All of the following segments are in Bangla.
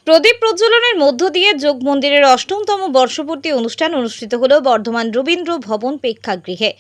প্রদীপ প্রজ্বলনের মধ্য দিয়ে যোগ মন্দিরের অষ্টমতম বর্ষপূর্তি অনুষ্ঠান অনুষ্ঠিত হল বর্ধমান রবীন্দ্র ভবন প্রেক্ষাগৃহে।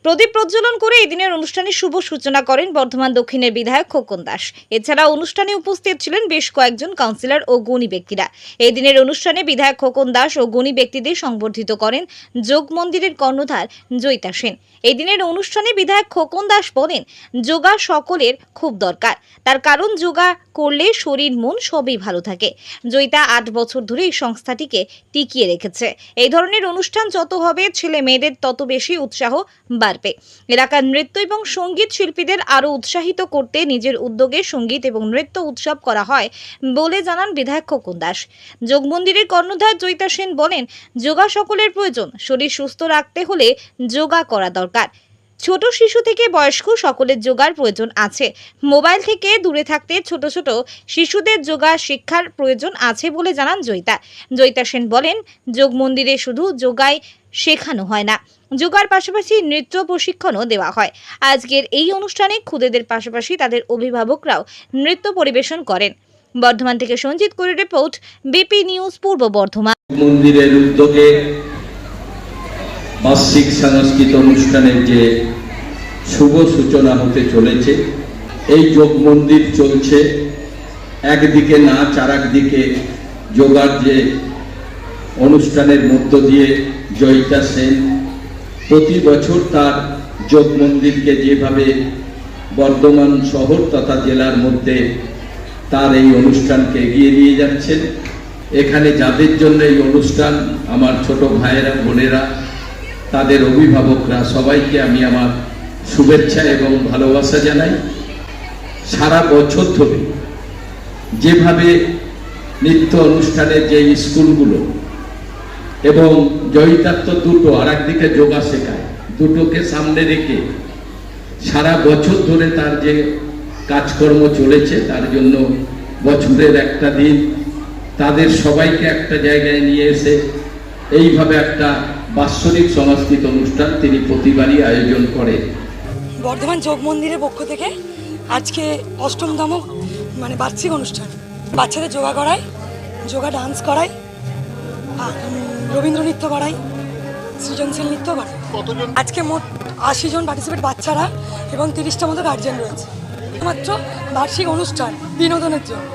প্রদীপ প্রজ্বলন করে এই দিনের অনুষ্ঠানের শুভ সূচনা করেন বর্ধমান দক্ষিণের বিধায়ক খোকন দাস। এছাড়া অনুষ্ঠানে উপস্থিত ছিলেন বেশ কয়েকজন কাউন্সিলর ও গুণী ব্যক্তিরা। এই দিনের অনুষ্ঠানে বিধায়ক খোকন দাস ও গুণী ব্যক্তিদের সংবর্ধিত করেন যোগ মন্দিরের কর্ণধার জয়িতা সেন। এই দিনের অনুষ্ঠানে বিধায়ক খোকন দাস বলেন, যোগা সকলের খুব দরকার, তার কারণ যোগা করলে শরীর মন সবই ভালো থাকে। জয়িতা 8 বছর ধরে এই সংস্থাটিকে টিকিয়ে রেখেছে। এই ধরনের অনুষ্ঠান যত হবে ছেলে মেয়েদের তত বেশি উৎসাহ বাড়বে। এলাকার নৃত্য এবং সঙ্গীত শিল্পীদের আরো উৎসাহিত করতে নিজের উদ্যোগে সঙ্গীত এবং নৃত্য উৎসব করা হয় বলে জানান বিধায়ক খোকন দাস। যোগ মন্দিরের কর্ণধার জয়িতা সেন বলেন, যোগা সকলের প্রয়োজন, শরীর সুস্থ রাখতে হলে যোগা করা দরকার। ছোট শিশু থেকে বয়স্ক সকলের যোগার প্রয়োজন আছে। মোবাইল থেকে দূরে থাকতে ছোট ছোট শিশুদের যোগা শিক্ষার প্রয়োজন আছে বলে জানান জয়িতা সেন বলেন, যোগ মন্দিরে শুধু যোগাই শেখানো হয় না, যোগার পাশাপাশি নৃত্য প্রশিক্ষণও দেওয়া হয়। আজকের এই অনুষ্ঠানে খুদেদের পাশাপাশি তাদের অভিভাবকরাও নৃত্য পরিবেশন করেন। বর্ধমান থেকে সঞ্জিত করে রিপোর্ট, বিপি নিউজ পূর্ব বর্ধমান। মন্দিরের উদ্যোগে বার্ষিক সাংস্কৃতিক অনুষ্ঠানের যে শুভ সূচনা হতে চলেছে, এই যোগ মন্দির চলছে একদিকে নাচ আর একদিকে যোগার যে অনুষ্ঠানের মধ্য দিয়ে জয়িতা সেন প্রতি বছর তার যোগ মন্দিরকে যেভাবে বর্ধমান শহর তথা জেলার মধ্যে তার এই অনুষ্ঠানকে এগিয়ে নিয়ে যাচ্ছেন। এখানে যাদের জন্য এই অনুষ্ঠান, আমার ছোট ভাইয়েরা বোনেরা, তাদের অভিভাবকরা, সবাইকে আমি আমার শুভেচ্ছা এবং ভালোবাসা জানাই। সারা বছর ধরে যেভাবে নৃত্য অনুষ্ঠানের যে স্কুলগুলো এবং জয়িতার তো দুটো, আর একদিকে যোগা শেখায়, দুটোকে সামনে রেখে সারা বছর ধরে তার যে কাজকর্ম চলেছে, তার জন্য বছরের একটা দিন তাদের সবাইকে একটা জায়গায় নিয়ে এসে এইভাবে একটা বাৎসরিক সাংস্কৃতিক অনুষ্ঠান তিনি প্রতিবারই আয়োজন করে। বর্ধমান যোগ মন্দিরের পক্ষ থেকে আজকে অষ্টমতম বার্ষিক অনুষ্ঠান। বাচ্চাদের যোগা করায়, যোগা ডান্স করায়, রবীন্দ্র নৃত্য করায়, সৃজনশীল নৃত্য করায়। আজকে মোট 80 জন পার্টিসিপেট বাচ্চারা এবং 30টা মতো গার্জেন রয়েছে। মাত্র বার্ষিক অনুষ্ঠান বিনোদনের জন্য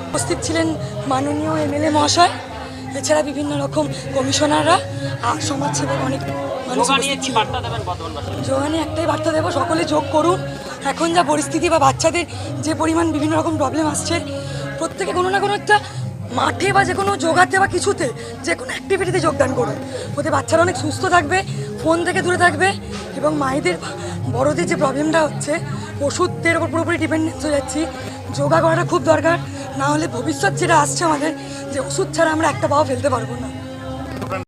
উপস্থিত ছিলেন মাননীয় এমএলএ মহাশয়, এছাড়া বিভিন্ন রকম কমিশনাররা আর সমাজসেবক অনেক মানুষ। যোগা নিয়ে একটাই বার্তা দেবো, সকলে যোগ করুন। এখন যা পরিস্থিতি বা বাচ্চাদের যে পরিমাণ বিভিন্ন রকম প্রবলেম আসছে, প্রত্যেকে কোনো না কোনো একটা মাঠে বা যে কোনো যোগাতে বা কিছুতে, যে কোনো অ্যাক্টিভিটিতে যোগদান করুন। ওতে বাচ্চারা অনেক সুস্থ থাকবে, ফোন থেকে দূরে থাকবে এবং মায়েদের বড়দের যে প্রবলেমটা হচ্ছে, ওষুধের ওপর পুরোপুরি ডিপেন্ডেন্স হয়ে যাচ্ছি, যোগা করাটা খুব দরকার। না হলে ভবিষ্যৎ যেটা আসছে আমাদের, যে ওষুধ ছাড়া আমরা একটা পাও ফেলতে পারবো না।